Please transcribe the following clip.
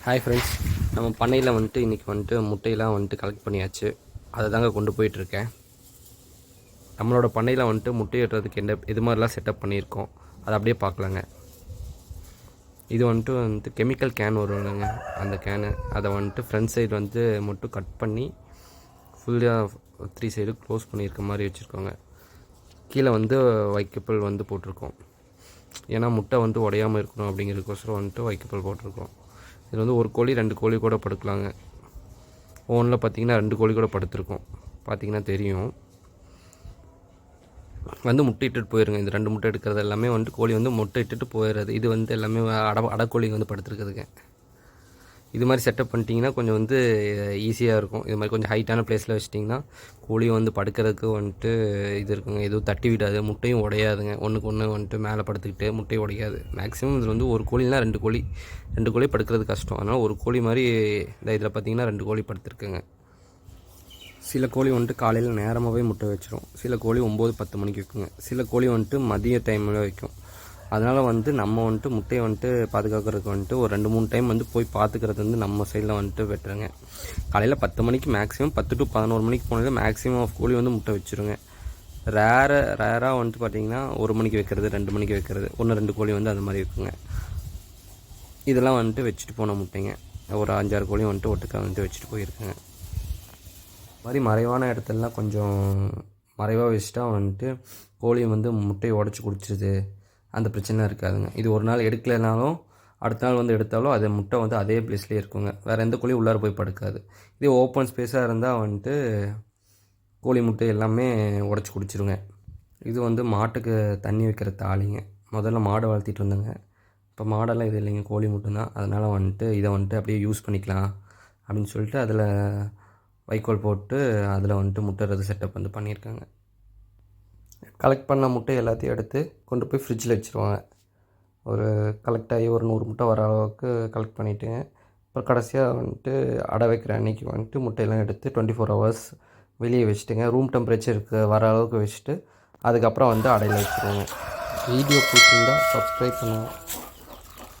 Hi friends, நம்ம பண்ணையில் வந்துட்டு இன்றைக்கி வந்துட்டு முட்டையெல்லாம் வந்துட்டு கலெக்ட் பண்ணியாச்சு. அதை தாங்க கொண்டு போயிட்டுருக்கேன். நம்மளோட பண்ணையில் வந்துட்டு முட்டை இடுறதுக்கு இது மாதிரிலாம் செட்டப் பண்ணியிருக்கோம். அதை அப்படியே பார்க்கலாங்க. இது வந்துட்டு கெமிக்கல் கேன் வருவாங்க, அந்த கேனு. அதை வந்துட்டு ஃப்ரண்ட் சைடு வந்து மட்டும் கட் பண்ணி ஃபுல்லாக 3 சைடு க்ளோஸ் பண்ணியிருக்க மாதிரி வச்சுருக்கோங்க. கீழே வந்து வைக்கப்புல் வந்து போட்டிருக்கோம். ஏன்னா முட்டை வந்து உடையாமல் இருக்கணும் அப்படிங்கிறதுக்கோசரம் வந்துட்டு வைக்கப்புல் போட்டிருக்கோம். இது வந்து ஒரு கோழி 2 கோழி கூட படுக்கலாங்க. ஓவனில் பார்த்திங்கன்னா 2 கோழி கூட படுத்துருக்கோம். பார்த்திங்கன்னா தெரியும். வந்து முட்டை இட்டுட்டு போயிருங்க. இந்த 2 முட்டை எடுக்கிறது எல்லாமே வந்துட்டு கோழி வந்து முட்டை இட்டுட்டு போயிடுறது. இது வந்து எல்லாமே அடக்கோழிங்க வந்து படுத்துருக்குதுங்க. இது மாதிரி செட்டப் பண்ணிட்டீங்கன்னா கொஞ்சம் வந்து ஈஸியாக இருக்கும். இது மாதிரி கொஞ்சம் ஹைட்டான பிளேஸில் வச்சிட்டிங்கன்னா கோழியும் வந்து படுக்கிறதுக்கு வந்துட்டு இது இருக்குங்க. எதுவும் தட்டி விடாது, முட்டையும் உடையாதுங்க. ஒன்றுக்கு ஒன்று வந்துட்டு மேலே படுத்துக்கிட்டு முட்டையும் உடையாது. மேக்ஸிமம் இதில் வந்து ஒரு கோழினா 2 கோழி படுக்கிறது கஷ்டம். அதனால் ஒரு கோழி மாதிரி இந்த இதில் பார்த்திங்கன்னா 2 கோழி படுத்துருக்குங்க. சில கோழி வந்துட்டு காலையில் நேரமாகவே முட்டை வச்சிடும். சில கோழி 9-10 மணிக்கு வைக்குங்க. சில கோழி வந்துட்டு மதிய டைமில் வைக்கும். அதனால் வந்து நம்ம வந்துட்டு முட்டையை வந்துட்டு பாதுகாக்கிறதுக்கு வந்துட்டு ஒரு 2-3 டைம் வந்து போய் பார்த்துக்கிறது வந்து நம்ம சைடில் வந்துட்டு வெட்டுருங்க. காலையில் 10 மணிக்கு மேக்ஸிமம் 10 to 11 மணிக்கு போனது மேக்ஸிமம் ஆஃப் கோழி வந்து முட்டை வச்சுருங்க. ரேராக வந்துட்டு பார்த்திங்கன்னா 1 மணிக்கு வைக்கிறது, 2 மணிக்கு வைக்கிறது, 1-2 கோழி வந்து அந்த மாதிரி இருக்குங்க. இதெல்லாம் வந்துட்டு வச்சுட்டு போன முட்டைங்க. ஒரு 5-6 கோழி வந்துட்டு ஒட்டுக்கா வந்துட்டு வச்சுட்டு போயிருக்குங்க. மாதிரி மறைவான இடத்துலலாம் கொஞ்சம் மறைவாக வச்சுட்டா வந்துட்டு கோழி வந்து முட்டையை உடச்சி குடிச்சிருது, அந்த பிரச்சனை இருக்காதுங்க. இது ஒரு நாள் எடுக்கலைனாலும் அடுத்த நாள் வந்து எடுத்தாலும் அது முட்டை வந்து அதே பிளேஸ்லேயே இருக்குங்க. வேறு எந்த கோழியும் உள்ளார போய் படுக்காது. இதே ஓப்பன் ஸ்பேஸாக இருந்தால் வந்துட்டு கோழி முட்டை எல்லாமே உடச்சி குடிச்சிருங்க. இது வந்து மாட்டுக்கு தண்ணி வைக்கிற தாலிங்க. முதல்ல மாடை வளர்த்திட்டு இருந்தேங்க. இப்போ மாடெல்லாம் இது இல்லைங்க, கோழி மட்டும்தான். அதனால் வந்துட்டு இதை வந்துட்டு அப்படியே யூஸ் பண்ணிக்கலாம் அப்படின்னு சொல்லிட்டு அதில் வைக்கோல் போட்டு அதில் வந்துட்டு முட்டைறது செட்டப் வந்து பண்ணியிருக்காங்க. கலெக்ட் பண்ண முட்டை எல்லாத்தையும் எடுத்து கொண்டு போய் ஃப்ரிட்ஜில் வச்சுருவாங்க. ஒரு கலெக்ட் ஆகி ஒரு 100 முட்டை வர அளவுக்கு கலெக்ட் பண்ணிவிட்டுங்க. அப்புறம் கடைசியாக வந்துட்டு அடை வைக்கிற அன்றைக்கி வந்துட்டு முட்டையெல்லாம் எடுத்து 24 hours வெளியே வச்சுட்டுங்க, ரூம் டெம்பரேச்சருக்கு வர அளவுக்கு வச்சுட்டு அதுக்கப்புறம் வந்து அடையில் வச்சுருவாங்க. வீடியோ பிடிச்சிருந்தால் சப்ஸ்கிரைப் பண்ணுங்கள்.